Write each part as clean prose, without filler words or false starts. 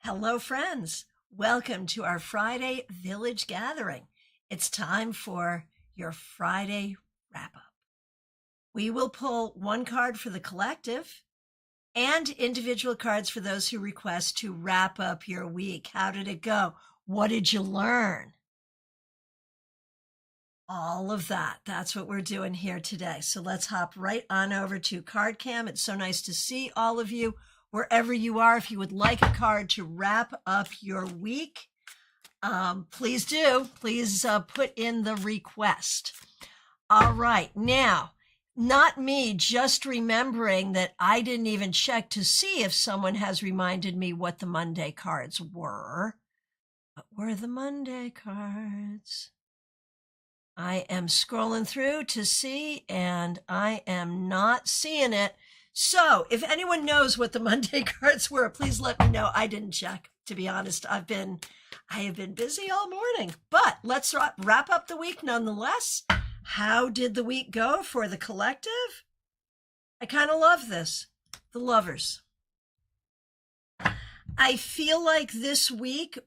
Hello, friends. Welcome to our Friday Village Gathering. It's time for your Friday wrap up. We will pull one card for the collective and individual cards for those who request to wrap up your week. How did it go? What did you learn? All of that. That's what we're doing here today. So let's hop right on over to Card Cam. It's so nice to see all of you wherever you are. If you would like a card to wrap up your week, please do. Please put in the request. All right. Now, not me, just remembering that I didn't even check to see if someone has reminded me what the Monday cards were. What were the Monday cards? I am scrolling through to see, and I am not seeing it. So if anyone knows what the Monday cards were, please let me know. I didn't check, to be honest. I have been busy all morning, but let's wrap up the week nonetheless. How did the week go for the collective? I kind of love this. The Lovers. I feel like this week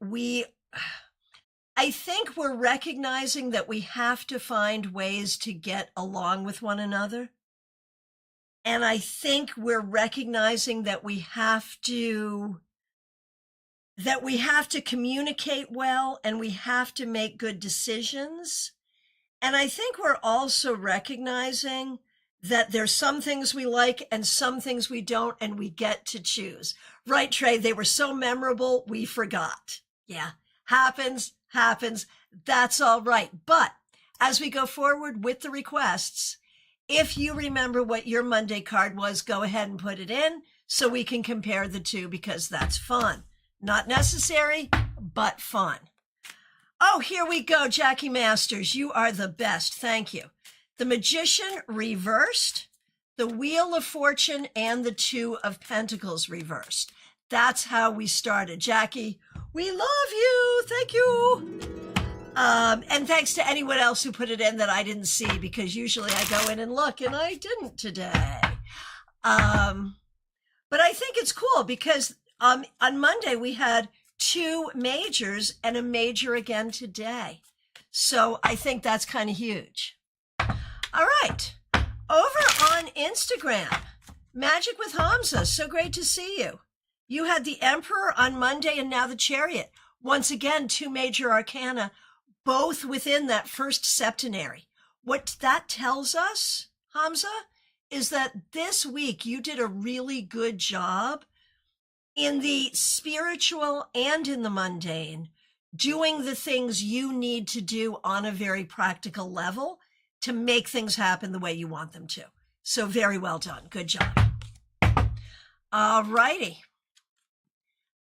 I think we're recognizing that we have to find ways to get along with one another. And I think we're recognizing that we have to communicate well and we have to make good decisions. And I think we're also recognizing that there's some things we like and some things we don't, and we get to choose. Right, Trey? They were so memorable, we forgot. Yeah, happens. That's all right. But as we go forward with the requests, if you remember what your Monday card was, go ahead and put it in so we can compare the two, because that's fun. Not necessary, but fun. Oh, here we go, Jackie Masters. You are the best. Thank you. The Magician reversed, the Wheel of Fortune, and the Two of Pentacles reversed. That's how we started. Jackie, we love you. Thank you. And thanks to anyone else who put it in that I didn't see, because usually I go in and look, and I didn't today. But I think it's cool because on Monday we had two majors and a major again today. So I think that's kind of huge. All right. Over on Instagram, Magic with Hamza. So great to see you. You had the Emperor on Monday and now the Chariot. Once again, two major arcana, both within that first septenary. What that tells us, Hamza, is that this week you did a really good job in the spiritual and in the mundane, doing the things you need to do on a very practical level to make things happen the way you want them to. So very well done. Good job. All righty.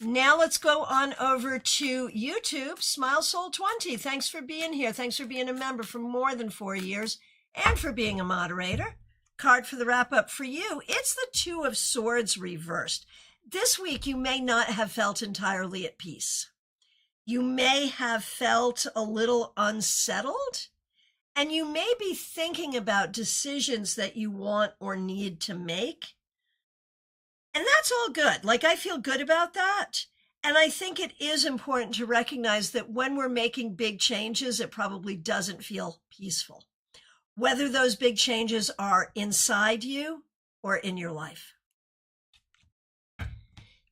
Now let's go on over to YouTube. Smile Soul 20. Thanks for being here. Thanks for being a member for more than 4 years and for being a moderator. Card for the wrap up for you. It's the Two of Swords reversed. This week, you may not have felt entirely at peace. You may have felt a little unsettled, and you may be thinking about decisions that you want or need to make. And that's all good. Like, I feel good about that. And I think it is important to recognize that when we're making big changes, it probably doesn't feel peaceful, whether those big changes are inside you or in your life.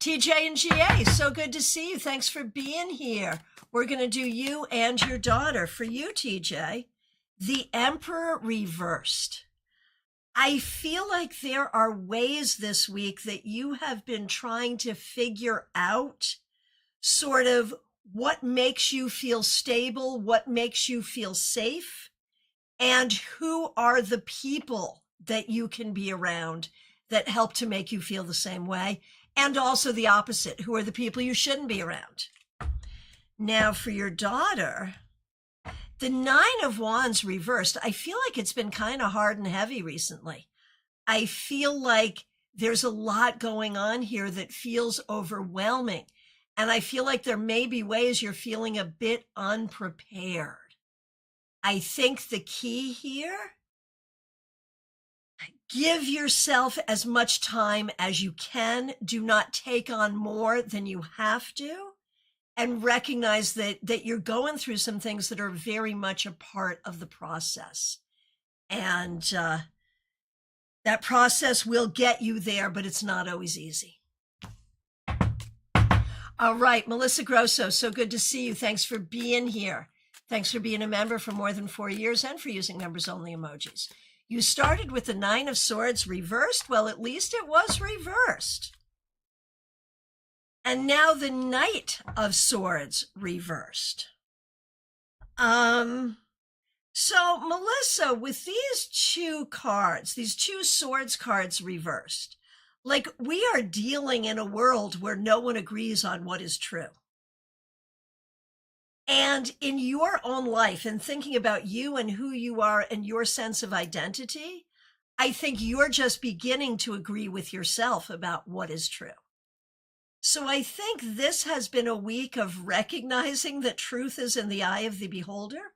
TJ and GA, so good to see you. Thanks for being here. We're going to do you and your daughter. For you, TJ, the Emperor reversed. I feel like there are ways this week that you have been trying to figure out sort of what makes you feel stable, what makes you feel safe, and who are the people that you can be around that help to make you feel the same way. And also the opposite, who are the people you shouldn't be around. Now for your daughter, the Nine of Wands reversed. I feel like it's been kind of hard and heavy recently. I feel like there's a lot going on here that feels overwhelming. And I feel like there may be ways you're feeling a bit unprepared. I think the key here, Give yourself as much time as you can. Do not take on more than you have to. And recognize that you're going through some things that are very much a part of the process. And that process will get you there, but it's not always easy. All right, Melissa Grosso, so good to see you. Thanks for being here. Thanks for being a member for more than 4 years and for using members-only emojis. You started with the 9 of Swords reversed. Well, at least it was reversed. And now the Knight of Swords reversed. So Melissa, with these 2 cards, these 2 Swords cards reversed, like we are dealing in a world where no one agrees on what is true. And in your own life and thinking about you and who you are and your sense of identity, I think you're just beginning to agree with yourself about what is true. So I think this has been a week of recognizing that truth is in the eye of the beholder.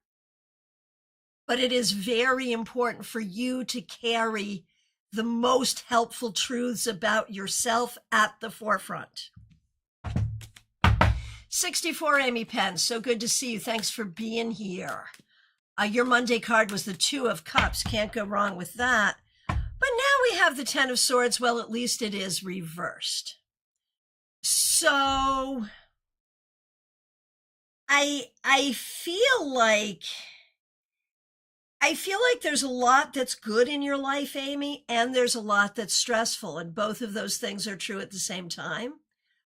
But it is very important for you to carry the most helpful truths about yourself at the forefront. 64, Amy Penn, so good to see you. Thanks for being here. Your Monday card was the 2 of Cups. Can't go wrong with that. But now we have the 10 of Swords. Well, at least it is reversed. So I feel like there's a lot that's good in your life, Amy, and there's a lot that's stressful, and both of those things are true at the same time.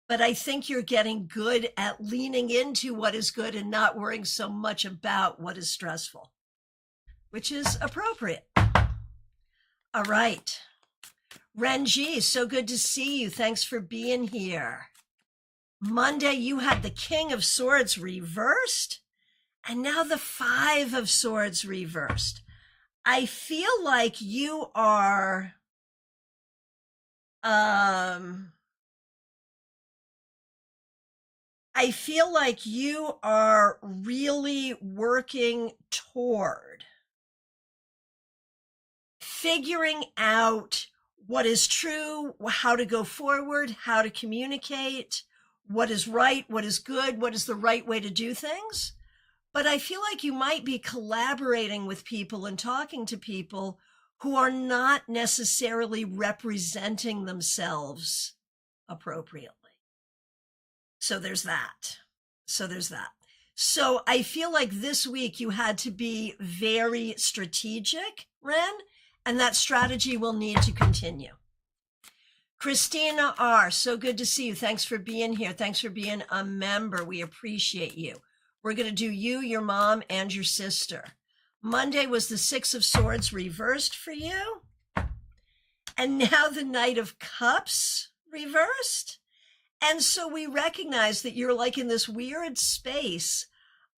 But I think you're getting good at leaning into what is good and not worrying so much about what is stressful, which is appropriate. All right. Renji, so good to see you. Thanks for being here. Monday, you had the King of Swords reversed, and now the 5 of Swords reversed. I feel like you are, I feel like you are really working toward figuring out what is true, how to go forward, how to communicate, what is right, what is good, what is the right way to do things. But I feel like you might be collaborating with people and talking to people who are not necessarily representing themselves appropriately. So there's that. So I feel like this week you had to be very strategic, Ren, and that strategy will need to continue. Christina R., so good to see you. Thanks for being here. Thanks for being a member. We appreciate you. We're going to do you, your mom, and your sister. Monday was the 6 of Swords reversed for you. And now the Knight of Cups reversed. And so we recognize that you're like in this weird space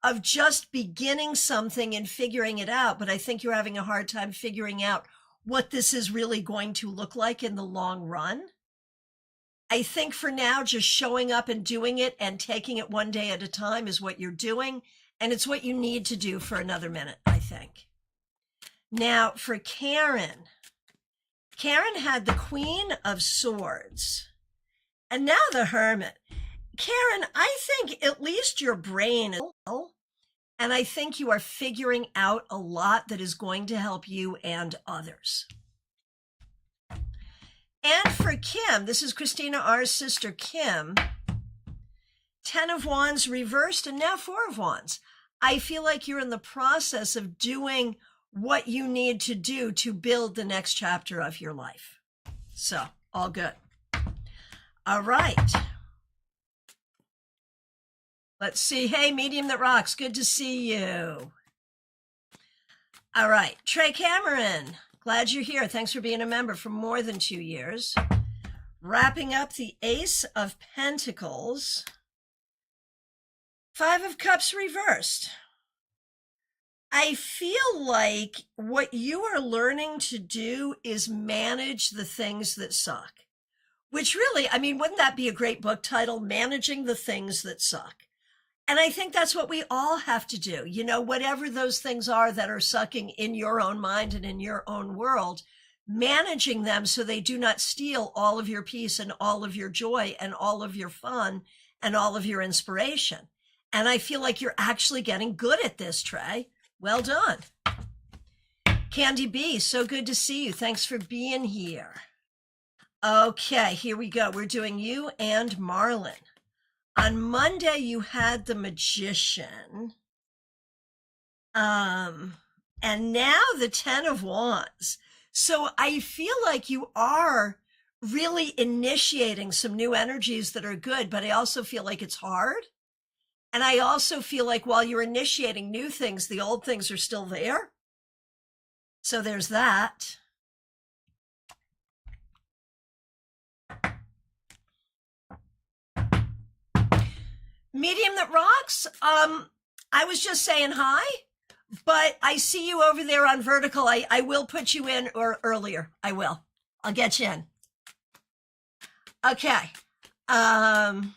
of just beginning something and figuring it out. But I think you're having a hard time figuring out what this is really going to look like in the long run. I think for now, just showing up and doing it and taking it one day at a time is what you're doing. And it's what you need to do for another minute, I think. Now for Karen. Karen had the Queen of Swords. And now the Hermit. Karen, I think at least your brain is, and I think you are figuring out a lot that is going to help you and others. And for Kim, this is Christina R.'s sister, Kim. 10 of Wands reversed and now 4 of Wands. I feel like you're in the process of doing what you need to do to build the next chapter of your life. So, all good. All right. Let's see. Hey, Medium That Rocks. Good to see you. All right. Trey Cameron. Glad you're here. Thanks for being a member for more than 2 years. Wrapping up the Ace of Pentacles. 5 of Cups reversed. I feel like what you are learning to do is manage the things that suck. Which really, I mean, wouldn't that be a great book title? Managing the Things That Suck. And I think that's what we all have to do. You know, whatever those things are that are sucking in your own mind and in your own world, managing them so they do not steal all of your peace and all of your joy and all of your fun and all of your inspiration. And I feel like you're actually getting good at this, Trey. Well done. Candy B, so good to see you. Thanks for being here. Okay, here we go. We're doing you and Marlon. On Monday, you had the Magician. And now the 10 of Wands. So I feel like you are really initiating some new energies that are good, but I also feel like it's hard. And I also feel like while you're initiating new things, the old things are still there. So there's that. Medium that rocks. I was just saying hi, but I see you over there on vertical. I will put you in or earlier. I will. I'll get you in. Okay. And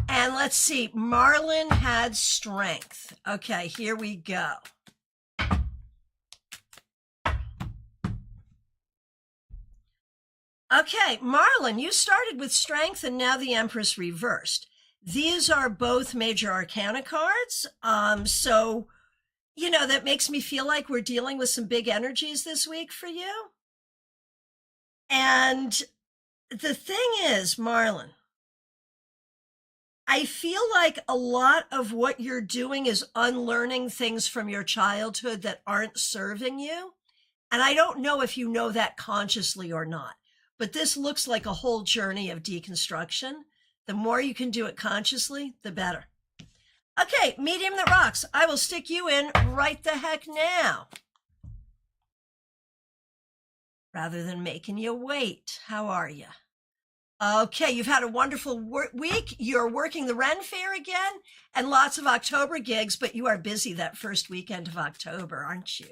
let's see. Marlon had strength. Okay, here we go. Okay, Marlon, you started with strength and now the Empress reversed. These are both major arcana cards. So, you know, that makes me feel like we're dealing with some big energies this week for you. And the thing is, Marlon, I feel like a lot of what you're doing is unlearning things from your childhood that aren't serving you. And I don't know if you know that consciously or not. But this looks like a whole journey of deconstruction. The more you can do it consciously, the better. Okay, medium that rocks. I will stick you in right the heck now. Rather than making you wait. How are you? Okay, you've had a wonderful week. You're working the Ren Fair again and lots of October gigs, but you are busy that first weekend of October, aren't you?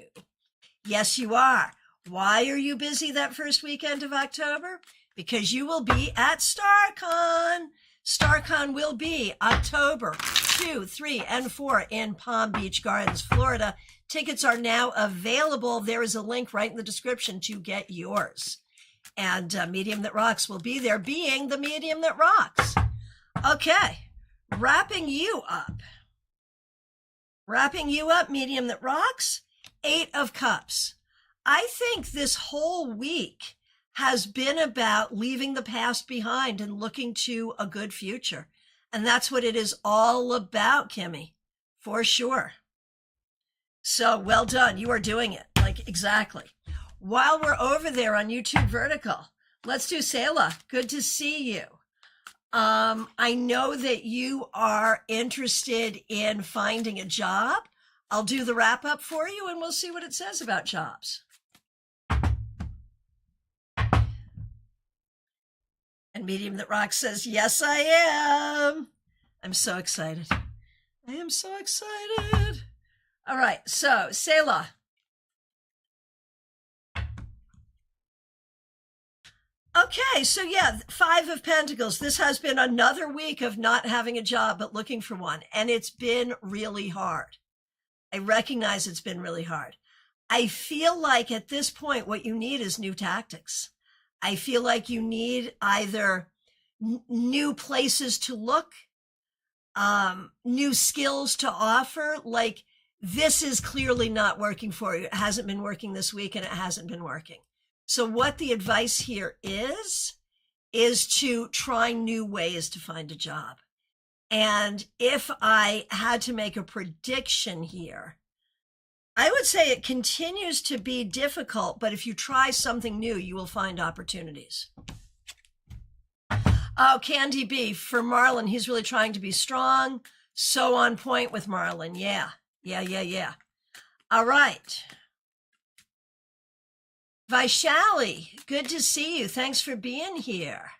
Yes, you are. Why are you busy that first weekend of October? Because you will be at StaarCon. StaarCon will be October 2, 3, and 4 in Palm Beach Gardens, Florida. Tickets are now available. There is a link right in the description to get yours. And Medium That Rocks will be there, being the Medium That Rocks. Okay, wrapping you up. Wrapping you up, Medium That Rocks. 8 of Cups. I think this whole week has been about leaving the past behind and looking to a good future. And that's what it is all about, Kimmy, for sure. So well done. You are doing it. Like, exactly. While we're over there on YouTube Vertical, let's do Selah. Good to see you. I know that you are interested in finding a job. I'll do the wrap up for you and we'll see what it says about jobs. And Medium That Rocks says, yes, I am. I'm so excited. I am so excited. All right, so Selah. Okay, so yeah, 5 of Pentacles. This has been another week of not having a job, but looking for one. And it's been really hard. I recognize it's been really hard. I feel like at this point, what you need is new tactics. I feel like you need either new places to look, new skills to offer. Like, this is clearly not working for you. It hasn't been working this week and it hasn't been working. So what the advice here is to try new ways to find a job. And if I had to make a prediction here, I would say it continues to be difficult, but if you try something new, you will find opportunities. Oh, Candy B, for Marlon, he's really trying to be strong. So on point with Marlon. Yeah. All right. Vaishali, good to see you. Thanks for being here.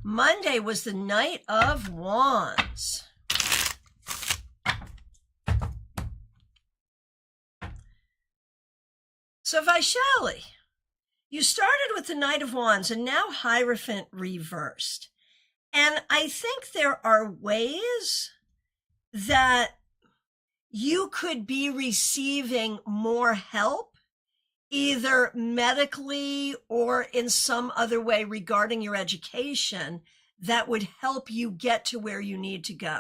Monday was the Knight of Wands. So Vaishali, you started with the Knight of Wands and now Hierophant reversed. And I think there are ways that you could be receiving more help either medically or in some other way regarding your education that would help you get to where you need to go.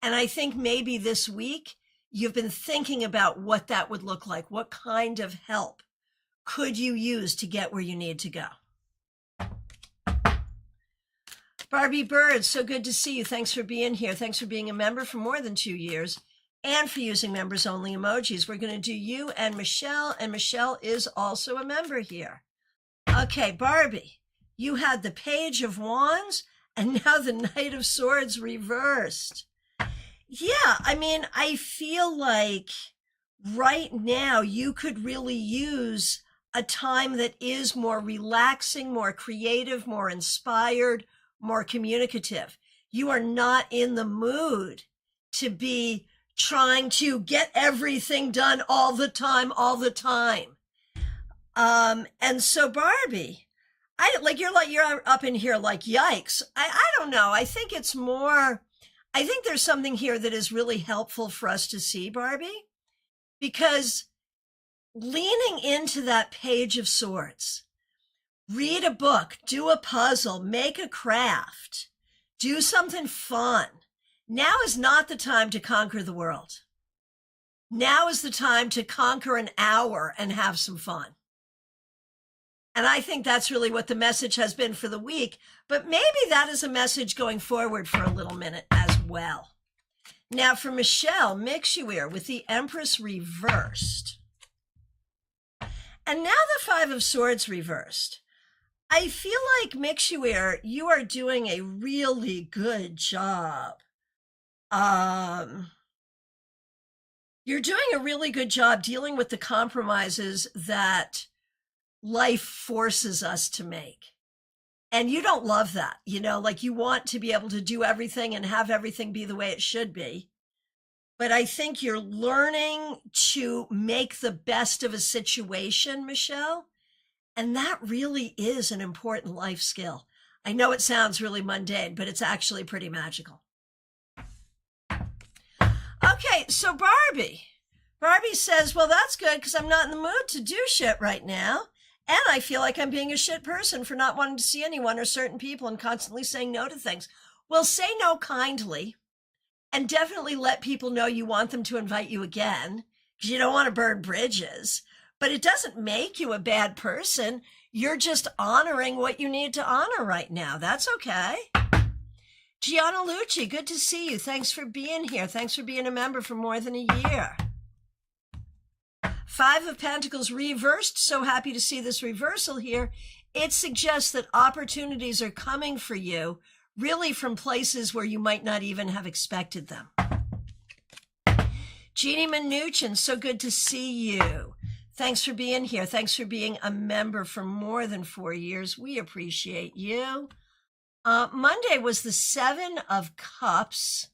And I think maybe this week you've been thinking about what that would look like. What kind of help could you use to get where you need to go? Barbie Bird, so good to see you. Thanks for being here. Thanks for being a member for more than 2 years and for using members only emojis. We're going to do you and Michelle is also a member here. Okay, Barbie, you had the Page of Wands and now the Knight of Swords reversed. Yeah, I mean, I feel like right now you could really use a time that is more relaxing, more creative, more inspired, more communicative. You are not in the mood to be trying to get everything done all the time. And so Barbie, you're up in here like, yikes. I don't know. I think it's more, I think there's something here that is really helpful for us to see, Barbie, because leaning into that Page of Swords, read a book, do a puzzle, make a craft, do something fun. Now is not the time to conquer the world. Now is the time to conquer an hour and have some fun. And I think that's really what the message has been for the week. But maybe that is a message going forward for a little minute as well. Now for Michelle, Mixuir with the Empress reversed. And now the Five of Swords reversed. I feel like, Mixuir, you are doing a really good job. You're doing a really good job dealing with the compromises that life forces us to make. And you don't love that, like you want to be able to do everything and have everything be the way it should be. But I think you're learning to make the best of a situation, Michelle. And that really is an important life skill. I know it sounds really mundane, but it's actually pretty magical. Okay, so Barbie says, well, that's good because I'm not in the mood to do shit right now. And I feel like I'm being a shit person for not wanting to see anyone or certain people and constantly saying no to things. Well, say no kindly and definitely let people know you want them to invite you again because you don't want to burn bridges. But it doesn't make you a bad person. You're just honoring what you need to honor right now. That's okay. Gianna Lucci, good to see you. Thanks for being here. Thanks for being a member for more than a year. Five of Pentacles reversed. So happy to see this reversal here. It suggests that opportunities are coming for you, really from places where you might not even have expected them. Jeannie Mnuchin, so good to see you. Thanks for being here. Thanks for being a member for more than 4 years. We appreciate you. Monday was the Seven of Cups,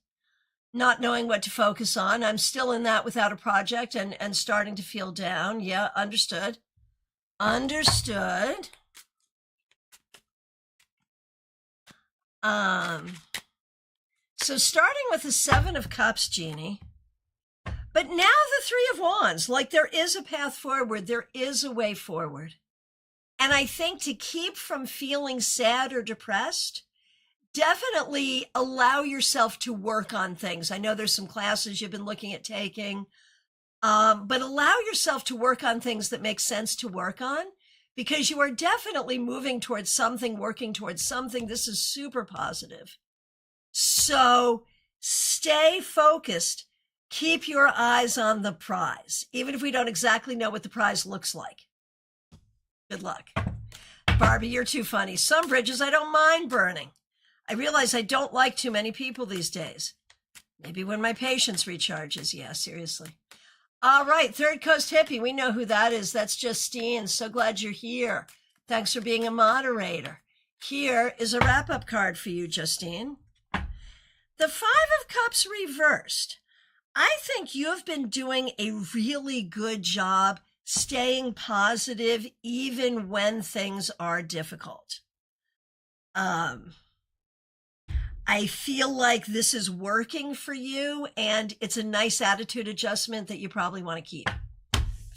not knowing what to focus on. I'm still in that without a project and starting to feel down. Yeah, understood. Understood. So starting with the Seven of Cups, Jeannie. But now the Three of Wands, like there is a path forward, there is a way forward. And I think to keep from feeling sad or depressed, definitely allow yourself to work on things. I know there's some classes you've been looking at taking, but allow yourself to work on things that make sense to work on because you are definitely moving towards something, working towards something. This is super positive. So stay focused. Keep your eyes on the prize, even if we don't exactly know what the prize looks like. Good luck. Barbie, you're too funny. Some bridges I don't mind burning. I realize I don't like too many people these days. Maybe when my patience recharges. Yeah, seriously. All right, Third Coast Hippie. We know who that is. That's Justine. So glad you're here. Thanks for being a moderator. Here is a wrap-up card for you, Justine. The Five of Cups reversed. I think you have been doing a really good job staying positive even when things are difficult. I feel like this is working for you and it's a nice attitude adjustment that you probably want to keep.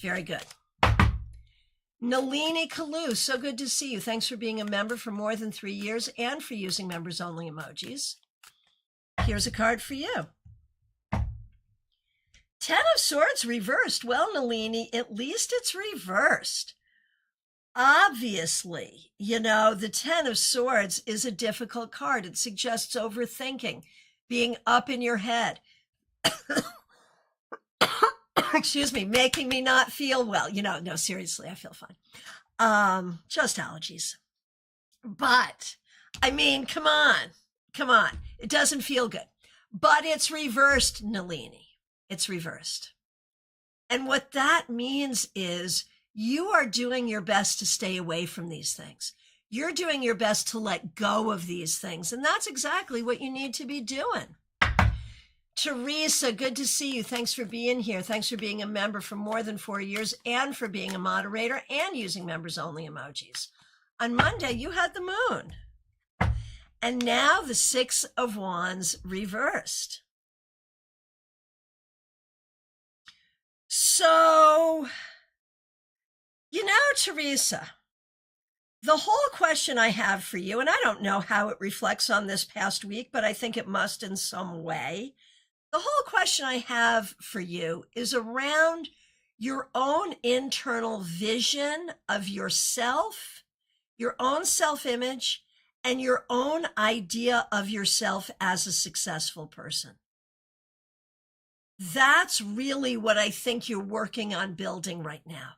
Very good. Nalini Kalu, so good to see you. Thanks for being a member for more than 3 years and for using members only emojis. Here's a card for you. 10 of Swords reversed. Well, Nalini, at least it's reversed. Obviously, the 10 of Swords is a difficult card. It suggests overthinking, being up in your head. Excuse me, making me not feel well. No, seriously, I feel fine. Just allergies. But, come on. It doesn't feel good. But it's reversed, Nalini. It's reversed. And what that means is you are doing your best to stay away from these things. You're doing your best to let go of these things. And that's exactly what you need to be doing. Teresa, good to see you. Thanks for being here. Thanks for being a member for more than 4 years and for being a moderator and using members only emojis. On Monday, you had the moon. And now the 6 of Wands reversed. So, Teresa, the whole question I have for you, and I don't know how it reflects on this past week, but I think it must in some way. The whole question I have for you is around your own internal vision of yourself, your own self-image, and your own idea of yourself as a successful person. That's really what I think you're working on building right now,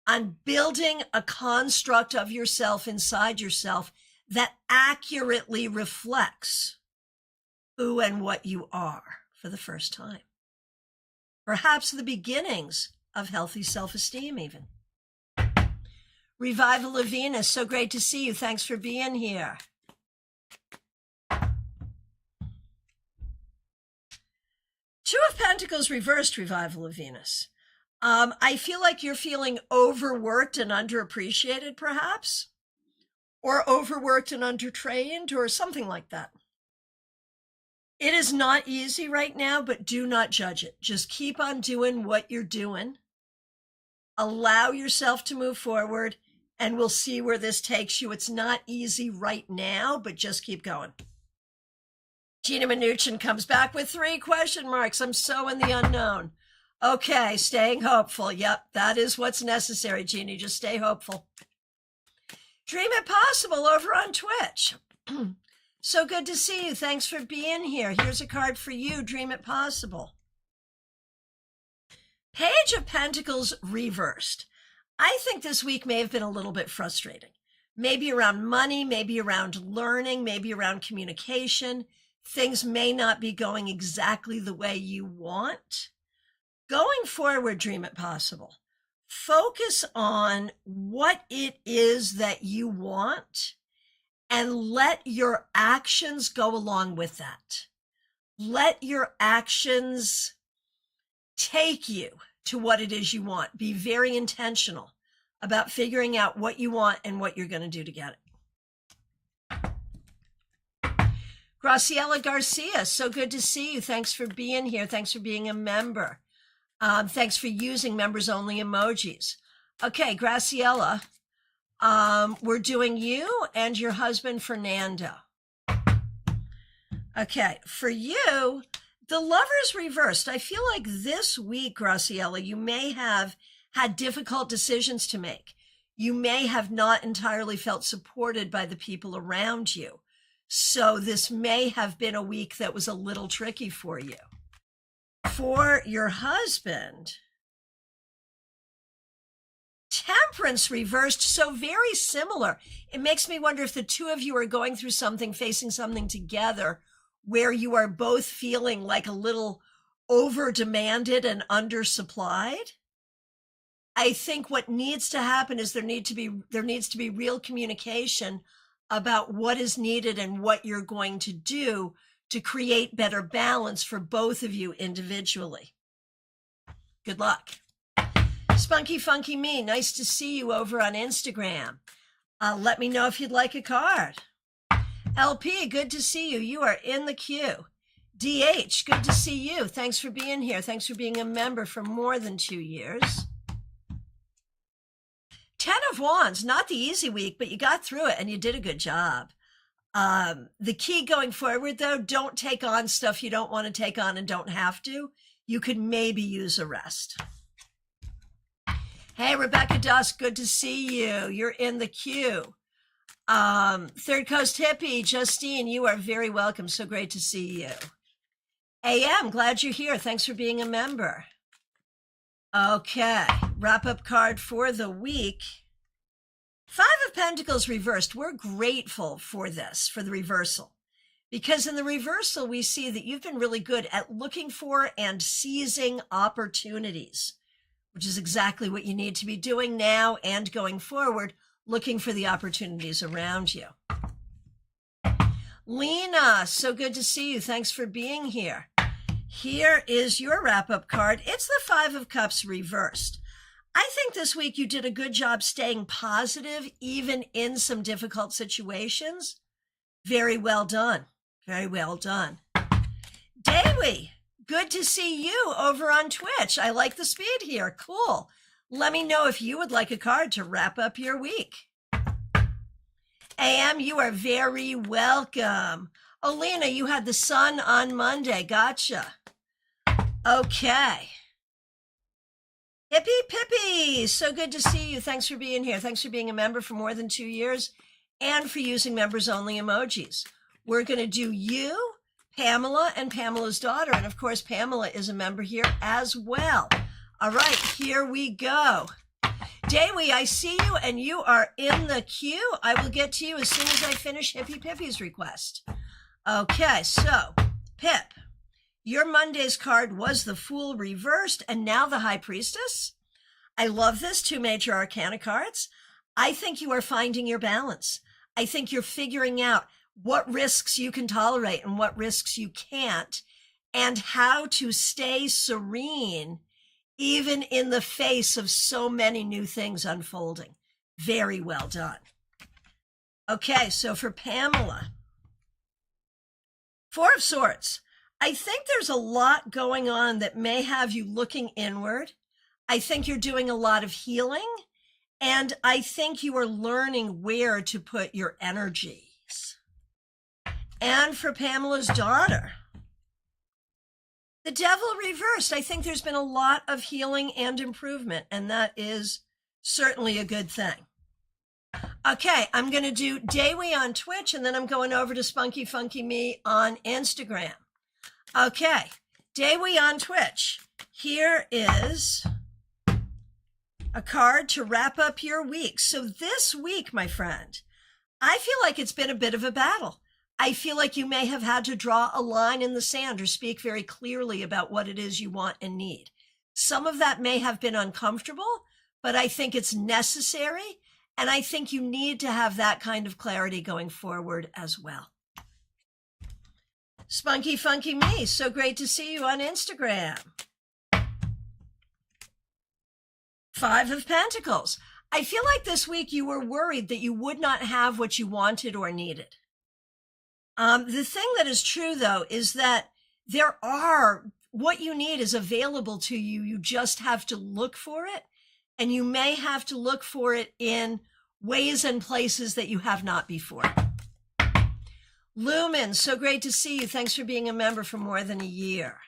on building a construct of yourself inside yourself that accurately reflects who and what you are for the first time. Perhaps the beginnings of healthy self-esteem even. Revival of Venus, so great to see you. Thanks for being here. Two of Pentacles reversed, Revival of Venus. I feel like you're feeling overworked and underappreciated, perhaps, or overworked and undertrained, or something like that. It is not easy right now, but do not judge it. Just keep on doing what you're doing. Allow yourself to move forward, and we'll see where this takes you. It's not easy right now, but just keep going. Gina Mnuchin comes back with 3 question marks. I'm so in the unknown. Okay, staying hopeful. Yep, that is what's necessary, Gina. Just stay hopeful. Dream It Possible over on Twitch. So good to see you. Thanks for being here. Here's a card for you. Dream It Possible. Page of Pentacles reversed. I think this week may have been a little bit frustrating. Maybe around money, maybe around learning, maybe around communication. Things may not be going exactly the way you want. Going forward, Dream It Possible. Focus on what it is that you want and let your actions go along with that. Let your actions take you to what it is you want. Be very intentional about figuring out what you want and what you're going to do to get it. Graciela Garcia, so good to see you. Thanks for being here. Thanks for being a member. Thanks for using members only emojis. Okay, Graciela, we're doing you and your husband, Fernando. Okay, for you, the Lovers reversed. I feel like this week, Graciela, you may have had difficult decisions to make. You may have not entirely felt supported by the people around you. So this may have been a week that was a little tricky for you. For your husband, Temperance reversed, so very similar. It makes me wonder if the two of you are going through something, facing something together, where you are both feeling like a little over-demanded and undersupplied. I think what needs to happen is there needs to be real communication about what is needed and what you're going to do to create better balance for both of you individually. Good luck. Spunky Funky Me, nice to see you over on Instagram. Let me know if you'd like a card. LP, good to see you. You are in the queue. DH, good to see you. Thanks for being here. Thanks for being a member for more than 2 years. 10 of Wands, not the easy week, but you got through it and you did a good job. The key going forward, though, don't take on stuff you don't want to take on and don't have to. You could maybe use a rest. Hey, Rebecca Dusk, good to see you. You're in the queue. Third Coast Hippie, Justine, you are very welcome. So great to see you. AM, glad you're here. Thanks for being a member. Okay, wrap-up card for the week. Five of Pentacles reversed. We're grateful for this, for the reversal. Because in the reversal, we see that you've been really good at looking for and seizing opportunities, which is exactly what you need to be doing now and going forward, looking for the opportunities around you. Lena, so good to see you. Thanks for being here. Here is your wrap-up card. It's the Five of Cups reversed. I think this week you did a good job staying positive, even in some difficult situations. Very well done. Very well done. Dewi, good to see you over on Twitch. I like the speed here. Cool. Let me know if you would like a card to wrap up your week. AM, you are very welcome. Olena, you had the sun on Monday. Gotcha. Okay. Hippie Pippy, so good to see you. Thanks for being here. Thanks for being a member for more than 2 years and for using members only emojis. We're going to do you, Pamela, and Pamela's daughter. And of course, Pamela is a member here as well. All right, here we go. Dewi, I see you and you are in the queue. I will get to you as soon as I finish Hippie Pippy's request. Okay, so Pip, your Monday's card was the Fool reversed and now the High Priestess. I love this, 2 major arcana cards. I think you are finding your balance. I think you're figuring out what risks you can tolerate and what risks you can't, and how to stay serene even in the face of so many new things unfolding. Very well done. Okay, so for Pamela, 4 of Swords. I think there's a lot going on that may have you looking inward. I think you're doing a lot of healing, and I think you are learning where to put your energies. And for Pamela's daughter, the Devil reversed. I think there's been a lot of healing and improvement, and that is certainly a good thing. Okay, I'm going to do Dewi on Twitch, and then I'm going over to Spunky Funky Me on Instagram. Okay, Dewi on Twitch. Here is a card to wrap up your week. So this week, my friend, I feel like it's been a bit of a battle. I feel like you may have had to draw a line in the sand or speak very clearly about what it is you want and need. Some of that may have been uncomfortable, but I think it's necessary. And I think you need to have that kind of clarity going forward as well. Spunky Funky Me, so great to see you on Instagram. 5 of Pentacles. I feel like this week you were worried that you would not have what you wanted or needed. The thing that is true, though, is that what you need is available to you. You just have to look for it, and you may have to look for it in ways and places that you have not before. Lumen, so great to see you. Thanks for being a member for more than a year.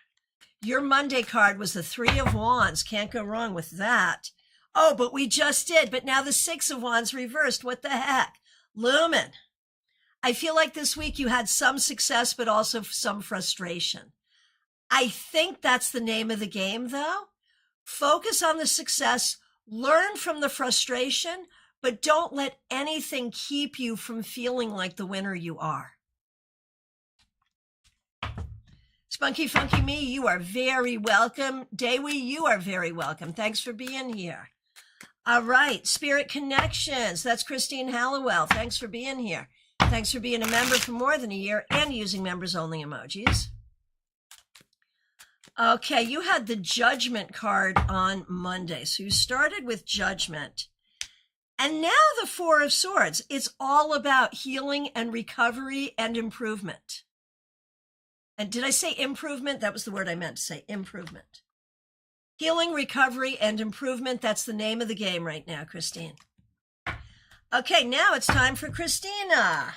Your Monday card was the 3 of Wands. Can't go wrong with that. Oh, but we just did. But now the 6 of Wands reversed. What the heck? Lumen, I feel like this week you had some success, but also some frustration. I think that's the name of the game, though. Focus on the success, learn from the frustration, but don't let anything keep you from feeling like the winner you are. Spunky Funky Me, you are very welcome. Dewi, you are very welcome. Thanks for being here. All right, Spirit Connections. That's Christine Hallowell. Thanks for being here. Thanks for being a member for more than a year and using members only emojis. Okay, you had the Judgment card on Monday. So you started with Judgment. And now the 4 of Swords. It's all about healing and recovery and improvement. And did I say improvement? That was the word I meant to say, improvement. Healing, recovery, and improvement. That's the name of the game right now, Christine. Okay, now it's time for Christina.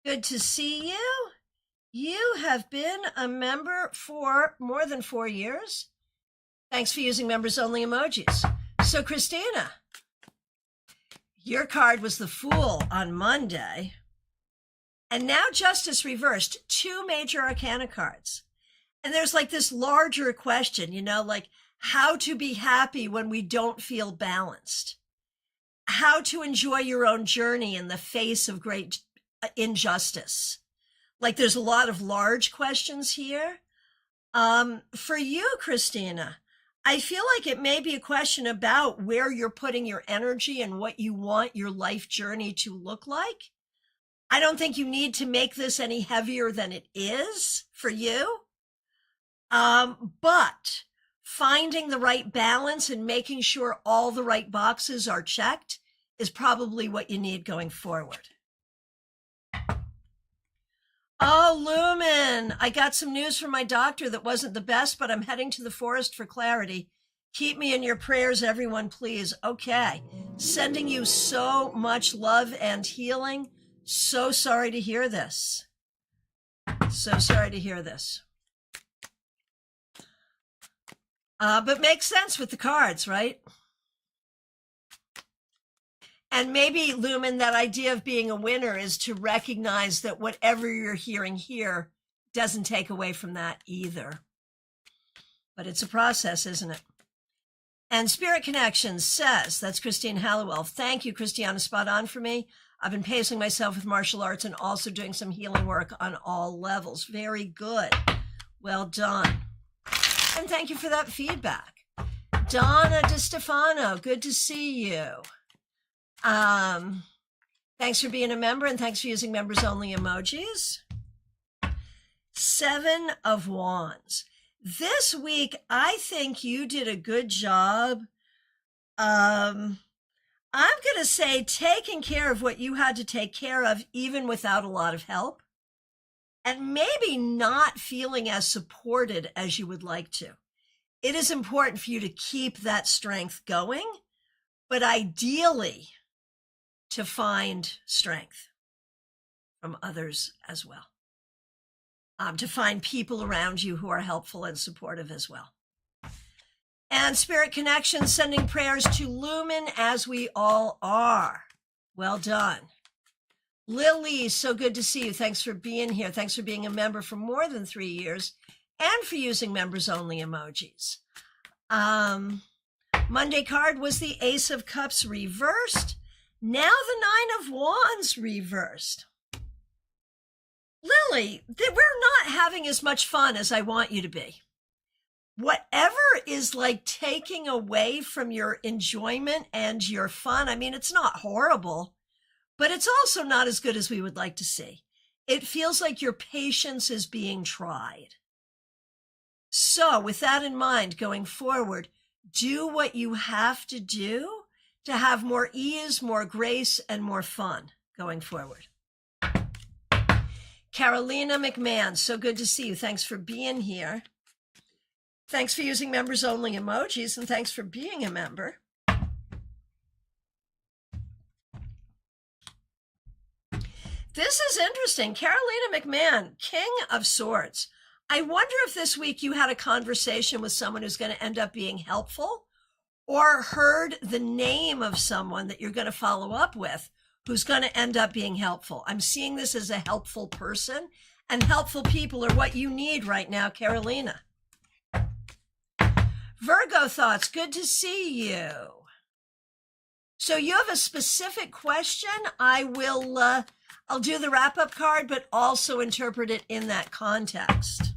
Good to see you. You have been a member for more than 4 years. Thanks for using members only emojis. So, Christina, your card was the Fool on Monday. And now Justice reversed, 2 major arcana cards. And there's like this larger question, like how to be happy when we don't feel balanced. How to enjoy your own journey in the face of great injustice. Like there's a lot of large questions here. For you, Christina, I feel like it may be a question about where you're putting your energy and what you want your life journey to look like. I don't think you need to make this any heavier than it is for you. But finding the right balance and making sure all the right boxes are checked is probably what you need going forward. Oh, Lumen, I got some news from my doctor that wasn't the best, but I'm heading to the forest for clarity. Keep me in your prayers, everyone, please. Okay. Sending you so much love and healing. So sorry to hear this. So sorry to hear this. But makes sense with the cards, right? And maybe, Lumen, that idea of being a winner is to recognize that whatever you're hearing here doesn't take away from that either. But it's a process, isn't it? And Spirit Connections says, that's Christine Halliwell. Thank you, Christiana, spot on for me. I've been pacing myself with martial arts and also doing some healing work on all levels. Very good. Well done. And thank you for that feedback. Donna DiStefano, good to see you. Thanks for being a member and thanks for using members only emojis. 7 of Wands. This week, I think you did a good job. I'm going to say taking care of what you had to take care of, even without a lot of help, and maybe not feeling as supported as you would like to. It is important for you to keep that strength going, but ideally to find strength from others as well. To find people around you who are helpful and supportive as well. And Spirit Connection, sending prayers to Lumen as we all are. Well done. Lily, so good to see you. Thanks for being here. Thanks for being a member for more than 3 years and for using members only emojis. Monday card was the Ace of Cups reversed. Now the 9 of Wands reversed. Lily, we're not having as much fun as I want you to be. Whatever is like taking away from your enjoyment and your fun, I mean, it's not horrible, but it's also not as good as we would like to see. It feels like your patience is being tried. So with that in mind, going forward, do what you have to do to have more ease, more grace, and more fun going forward. Carolina McMahon, so good to see you. Thanks for being here. Thanks for using members only emojis, and thanks for being a member. This is interesting. Carolina McMahon, King of Swords. I wonder if this week you had a conversation with someone who's going to end up being helpful, or heard the name of someone that you're going to follow up with who's going to end up being helpful. I'm seeing this as a helpful person, and helpful people are what you need right now, Carolina. Virgo thoughts, good to see you. So you have a specific question. I'll do the wrap-up card, but also interpret it in that context.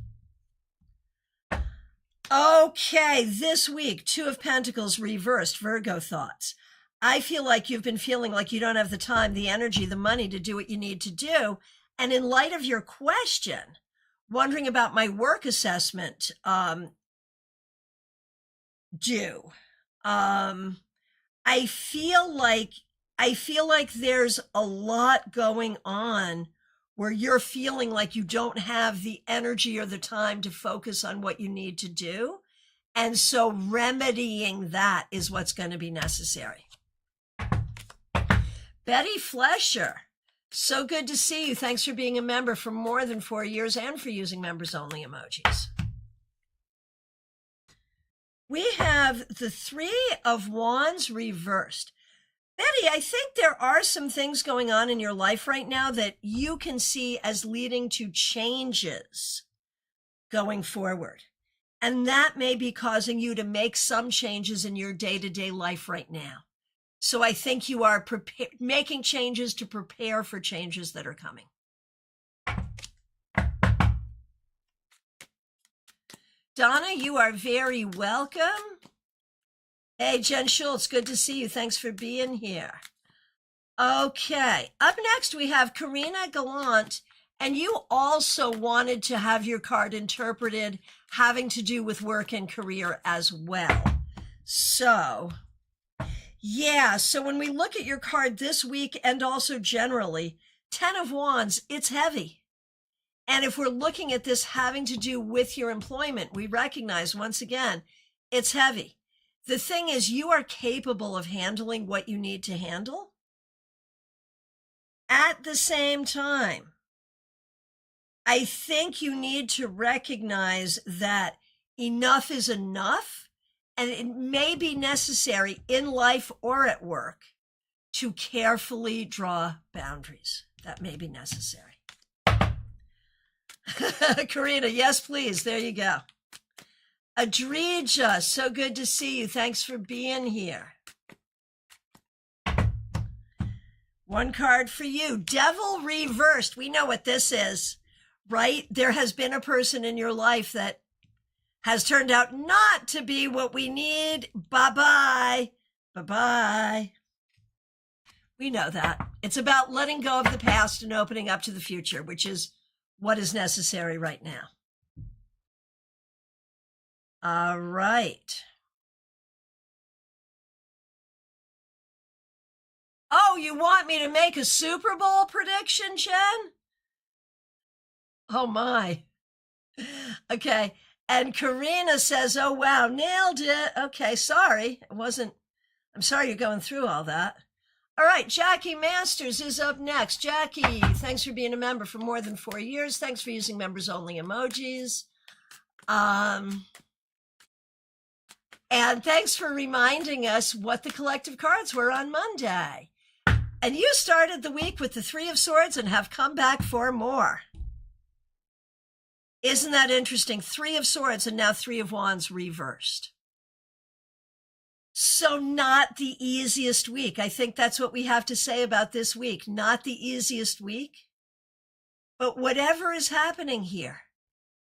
Okay, this week, 2 of Pentacles reversed, Virgo thoughts. I feel like you've been feeling like you don't have the time, the energy, the money to do what you need to do. And in light of your question, wondering about my work assessment due. I feel like there's a lot going on where you're feeling like you don't have the energy or the time to focus on what you need to do. And so remedying that is what's going to be necessary. Betty Flesher, so good to see you. Thanks for being a member for more than 4 years and for using members only emojis. We have the Three of Wands reversed. Betty, I think there are some things going on in your life right now that you can see as leading to changes going forward. And that may be causing you to make some changes in your day-to-day life right now. So I think you are making changes to prepare for changes that are coming. Donna, you are very welcome. Hey, Jen Schultz, good to see you. Thanks for being here. Okay, up next we have Karina Gallant, and you also wanted to have your card interpreted having to do with work and career as well. So, yeah, so when we look at your card this week and also generally, 10 of Wands, it's heavy. And if we're looking at this having to do with your employment, we recognize once again, it's heavy. The thing is, you are capable of handling what you need to handle. At the same time, I think you need to recognize that enough is enough, and it may be necessary in life or at work to carefully draw boundaries. That may be necessary. Karina, yes, please. There you go. Adrija, so good to see you. Thanks for being here. One card for you. Devil reversed. We know what this is, right? There has been a person in your life that has turned out not to be what we need. Bye-bye. Bye-bye. We know that. It's about letting go of the past and opening up to the future, which is what is necessary right now. All right. Oh, you want me to make a Super Bowl prediction, Jen? Oh, my. Okay. And Karina says, oh, wow, nailed it. Okay, sorry. I'm sorry you're going through all that. All right, Jackie Masters is up next. Jackie, thanks for being a member for more than 4 years. Thanks for using members only emojis. And thanks for reminding us what the collective cards were on Monday. And you started the week with the Three of Swords and have come back for more. Isn't that interesting? Three of Swords and now Three of Wands reversed. So not the easiest week. I think that's what we have to say about this week. Not the easiest week. But whatever is happening here,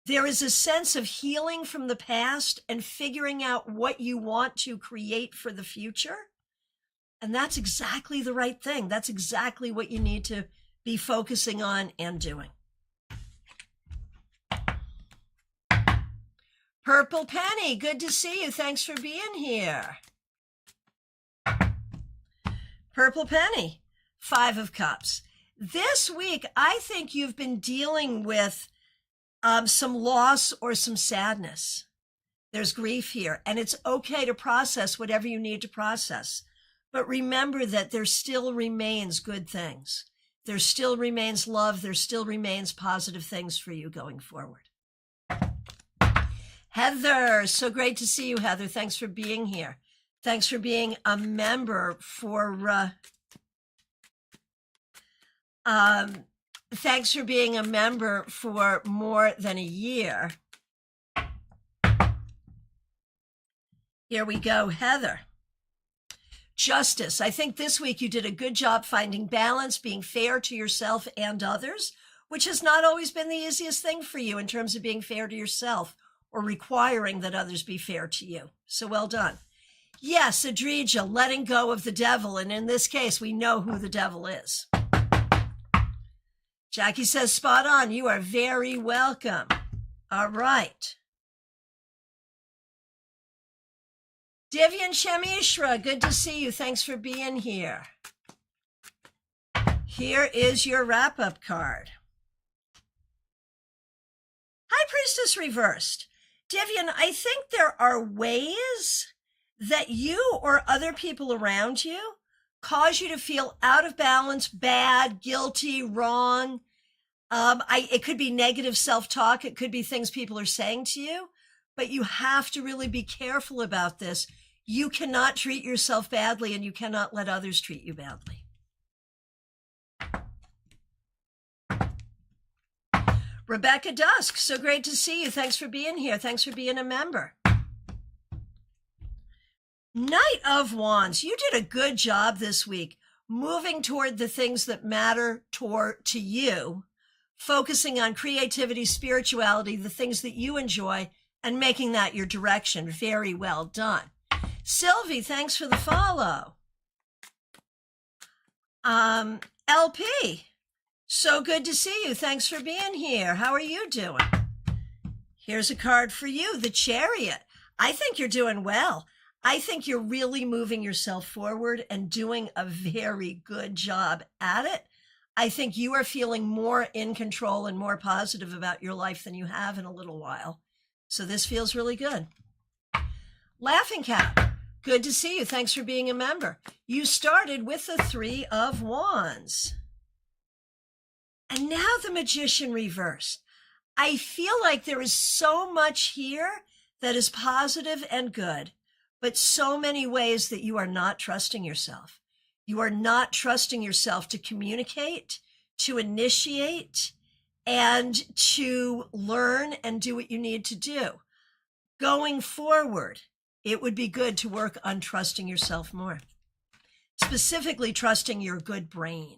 there is a sense of healing from the past and figuring out what you want to create for the future. And that's exactly the right thing. That's exactly what you need to be focusing on and doing. Purple Penny, good to see you. Thanks for being here. Purple Penny, Five of Cups. This week, I think you've been dealing with some loss or some sadness. There's grief here, and it's okay to process whatever you need to process. But remember that there still remains good things. There still remains love. There still remains positive things for you going forward. Heather, so great to see you, Heather. Thanks for being here. Thanks for being a member for thanks for being a member for more than a year. Here we go, Heather. Justice. I think this week you did a good job finding balance, being fair to yourself and others, which has not always been the easiest thing for you in terms of being fair to yourself or requiring that others be fair to you. So well done. Yes, Adrija, letting go of the devil. And in this case, we know who the devil is. Jackie says, spot on. You are very welcome. All right. Divyan Shamishra, good to see you. Thanks for being here. Here is your wrap-up card. High Priestess reversed. Divyan, I think there are ways that you or other people around you cause you to feel out of balance, bad, guilty, wrong. It could be negative self-talk. It could be things people are saying to you, but you have to really be careful about this. You cannot treat yourself badly, and you cannot let others treat you badly. Rebecca Dusk, so great to see you. Thanks for being here. Thanks for being a member. Knight of Wands, you did a good job this week moving toward the things that matter to you, focusing on creativity, spirituality, the things that you enjoy, and making that your direction. Very well done. Sylvie, thanks for the follow. LP, so good to see you. Thanks for being here. How are you doing? Here's a card for you, the Chariot. I think you're doing well. I think you're really moving yourself forward and doing a very good job at it. I think you are feeling more in control and more positive about your life than you have in a little while. So this feels really good. Laughing Cat, good to see you. Thanks for being a member. You started with the 3 of Wands. And now the Magician reversed. I feel like there is so much here that is positive and good, but so many ways that you are not trusting yourself. You are not trusting yourself to communicate, to initiate, and to learn and do what you need to do. Going forward, it would be good to work on trusting yourself more, specifically trusting your good brain.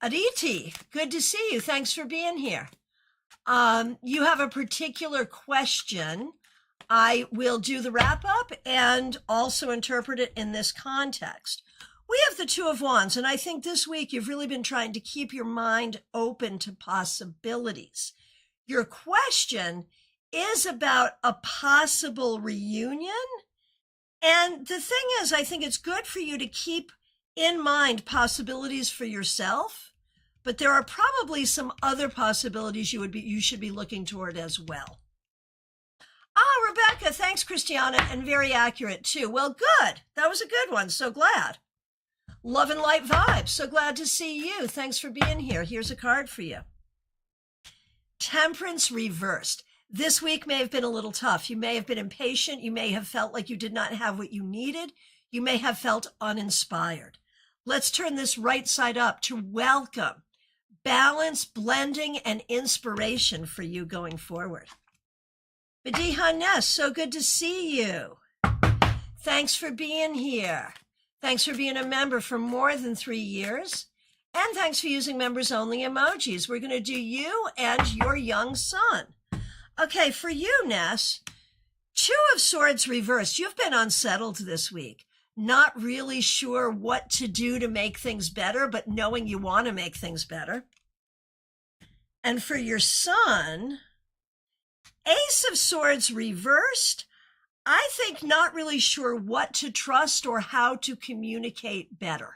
Aditi, good to see you. Thanks for being here. You have a particular question. I will do the wrap up and also interpret it in this context. We have the 2 of Wands, and I think this week you've really been trying to keep your mind open to possibilities. Your question is about a possible reunion. And the thing is, I think it's good for you to keep in mind possibilities for yourself, but there are probably some other possibilities you should be looking toward as well. Rebecca, thanks, Christiana, and very accurate too. Well, good. That was a good one. So glad. Love and light vibes. So glad to see you. Thanks for being here. Here's a card for you. Temperance reversed. This week may have been a little tough. You may have been impatient. You may have felt like you did not have what you needed. You may have felt uninspired. Let's turn this right side up to welcome balance, blending, and inspiration for you going forward. Mediha Ness, so good to see you. Thanks for being here. Thanks for being a member for more than 3 years. And thanks for using members only emojis. We're going to do you and your young son. Okay, for you, Ness, 2 of Swords reversed. You've been unsettled this week. Not really sure what to do to make things better, but knowing you want to make things better. And for your son, Ace of Swords reversed. I think not really sure what to trust or how to communicate better.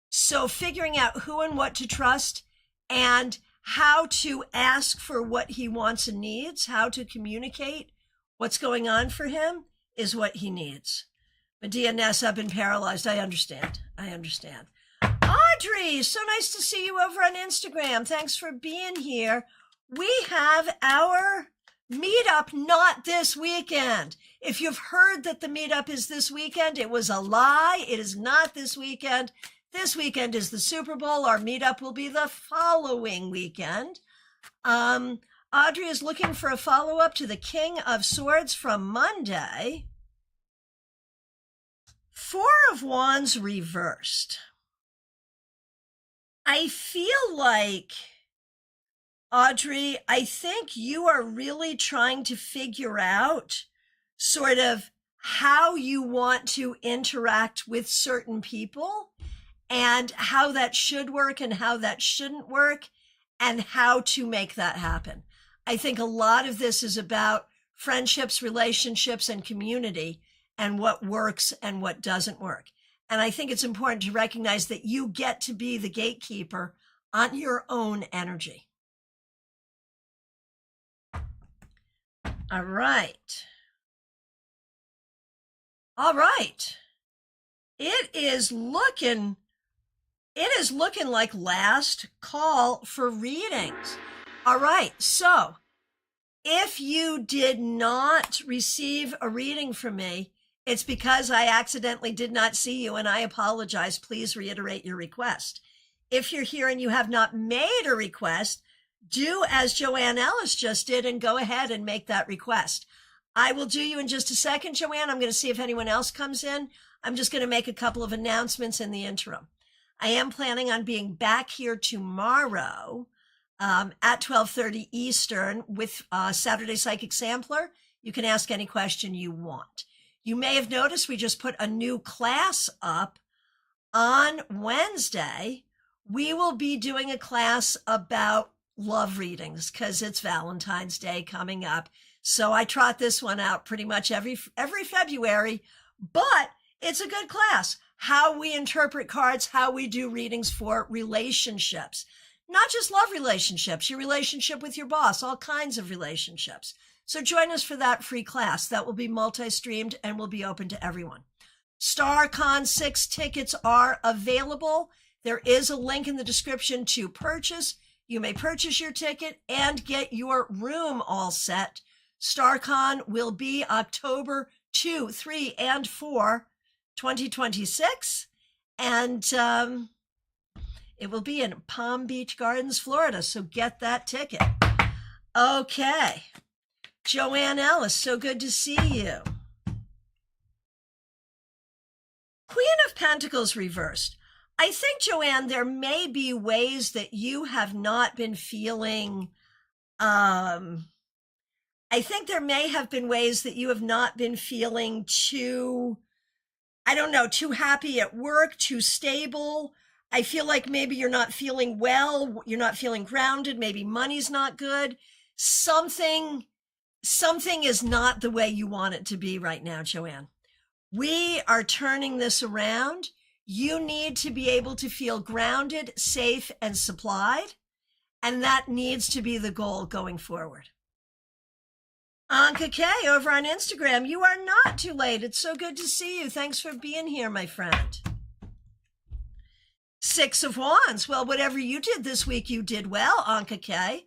So figuring out who and what to trust and how to ask for what he wants and needs, how to communicate what's going on for him is what he needs. Medea Ness, I've been paralyzed. I understand. Audrey, so nice to see you over on Instagram. Thanks for being here. We have our meetup not this weekend. If you've heard that the meetup is this weekend, it was a lie. It is not this weekend. This weekend is the Super Bowl. Our meetup will be the following weekend. Audrey is looking for a follow-up to the King of Swords from Monday. 4 of Wands reversed. I feel like, Audrey, I think you are really trying to figure out sort of how you want to interact with certain people and how that should work and how that shouldn't work and how to make that happen. I think a lot of this is about friendships, relationships, and community and what works and what doesn't work. And I think it's important to recognize that you get to be the gatekeeper on your own energy. All right. it is looking like last call for readings. All right, so if you did not receive a reading from me, it's because I accidentally did not see you, and I apologize. Please reiterate your request. If you're here and you have not made a request, do as Joanne Ellis just did and go ahead and make that request. I will do you in just a second, Joanne. I'm going to see if anyone else comes in. I'm just going to make a couple of announcements in the interim. I am planning on being back here tomorrow at 12:30 Eastern with Saturday Psychic Sampler. You can ask any question you want. You may have noticed we just put a new class up on Wednesday. We will be doing a class about love readings because it's Valentine's Day coming up. So I trot this one out pretty much every February, but it's a good class. How we interpret cards, how we do readings for relationships. Not just love relationships, your relationship with your boss, all kinds of relationships. So join us for that free class. That will be multi-streamed and will be open to everyone. StaarCon 6 tickets are available. There is a link in the description to purchase. You may purchase your ticket and get your room all set. StaarCon will be October 2, 3, and 4, 2026. And it will be in Palm Beach Gardens, Florida. So get that ticket. Okay. Joanne Ellis, so good to see you. Queen of Pentacles reversed. I think, Joanne, there may be ways that you have not been feeling, I think there may have been ways that you have not been feeling too, I don't know, too happy at work, too stable. I feel like maybe you're not feeling well, you're not feeling grounded, maybe money's not good. Something is not the way you want it to be right now, Joanne. We are turning this around. You need to be able to feel grounded, safe, and supplied. And that needs to be the goal going forward. Anka K over on Instagram, you are not too late. It's so good to see you. Thanks for being here, my friend. Six of Wands. Well, whatever you did this week, you did well, Anka K.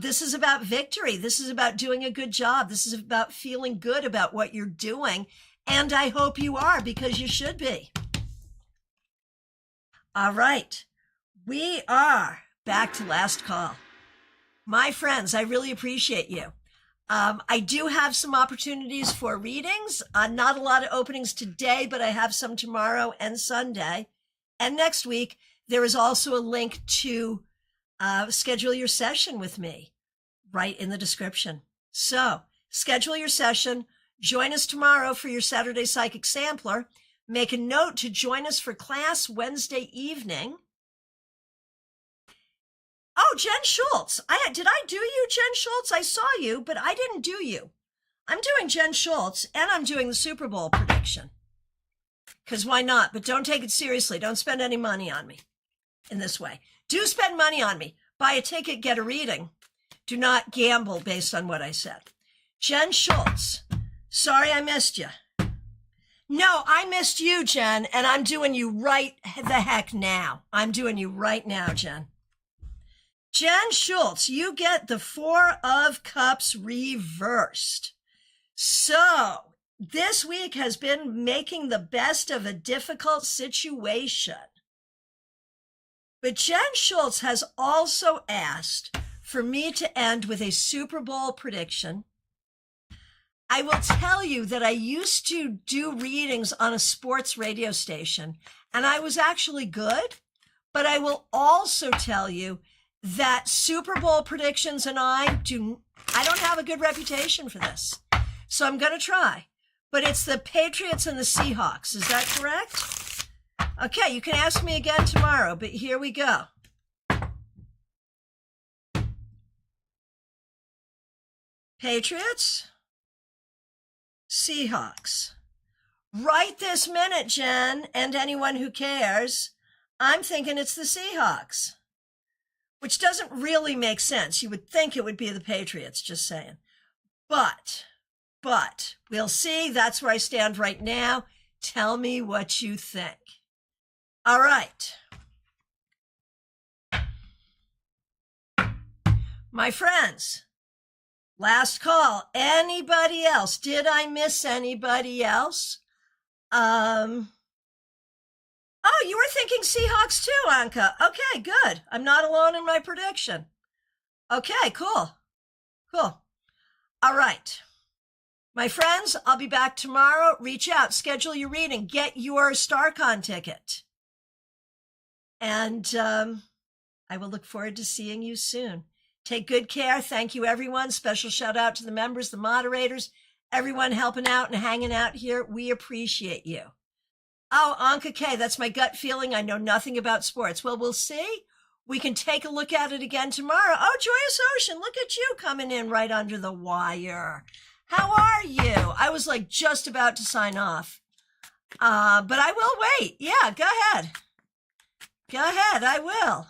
This is about victory. This is about doing a good job. This is about feeling good about what you're doing. And I hope you are, because you should be. All right. We are back to last call. My friends, I really appreciate you. I do have some opportunities for readings. Not a lot of openings today, but I have some tomorrow and Sunday. And next week, there is also a link to schedule your session with me right in the description. So schedule your session. Join us tomorrow for your Saturday Psychic Sampler. Make a note to join us for class Wednesday evening. Oh, Jen Schultz. Did I do you, Jen Schultz? I saw you, but I didn't do you. I'm doing Jen Schultz, and I'm doing the Super Bowl prediction. Because why not? But don't take it seriously. Don't spend any money on me in this way. Do spend money on me. Buy a ticket, get a reading. Do not gamble based on what I said. Jen Schultz. Sorry I missed you. No, I missed you, Jen, and I'm doing you right the heck now. I'm doing you right now, Jen. Jen Schultz, you get the Four of Cups reversed. So this week has been making the best of a difficult situation. But Jen Schultz has also asked for me to end with a Super Bowl prediction. I will tell you that I used to do readings on a sports radio station, and I was actually good. But I will also tell you that Super Bowl predictions and I don't have a good reputation for this. So I'm going to try. But it's the Patriots and the Seahawks. Is that correct? Okay, you can ask me again tomorrow, but here we go. Patriots, Seahawks. Right this minute, Jen, and anyone who cares, I'm thinking it's the Seahawks, which doesn't really make sense. You would think it would be the Patriots, just saying. But we'll see. That's where I stand right now. Tell me what you think. All right. My friends, last call. Anybody else? Did I miss anybody else? Oh, you were thinking Seahawks too, Anka. Okay, good. I'm not alone in my prediction. Okay, cool. Cool. All right. My friends, I'll be back tomorrow. Reach out, schedule your reading, get your StaarCon ticket. And I will look forward to seeing you soon. Take good care. Thank you, everyone. Special shout out to the members, the moderators, everyone helping out and hanging out here. We appreciate you. Oh, Anka K, that's my gut feeling. I know nothing about sports. Well, we'll see. We can take a look at it again tomorrow. Oh, Joyous Ocean, look at you coming in right under the wire. How are you? I was like just about to sign off. But I will wait. Yeah, go ahead. Go ahead. I will.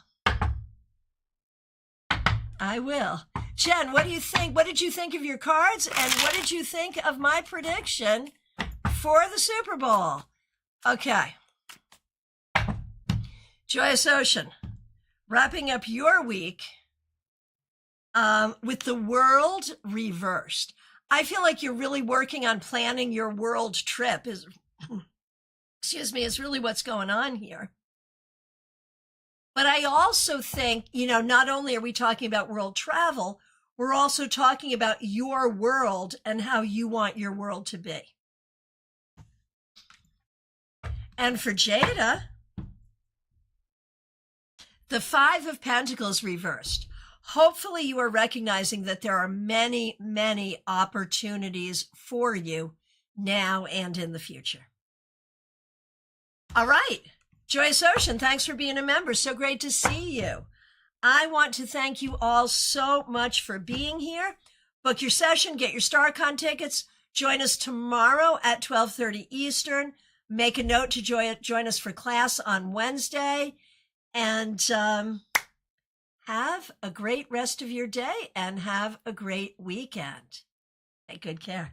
I will. Jen, what do you think? What did you think of your cards? And what did you think of my prediction for the Super Bowl? Okay. Joyous Ocean, wrapping up your week with the world reversed. I feel like you're really working on planning your world trip is really what's going on here. But I also think, not only are we talking about world travel, we're also talking about your world and how you want your world to be. And for Jada, the Five of Pentacles reversed. Hopefully you are recognizing that there are many, many opportunities for you now and in the future. All right. Joyous Ocean, thanks for being a member. So great to see you. I want to thank you all so much for being here. Book your session, get your StaarCon tickets. Join us tomorrow at 12:30 Eastern. Make a note to join us for class on Wednesday. And have a great rest of your day and have a great weekend. Take good care.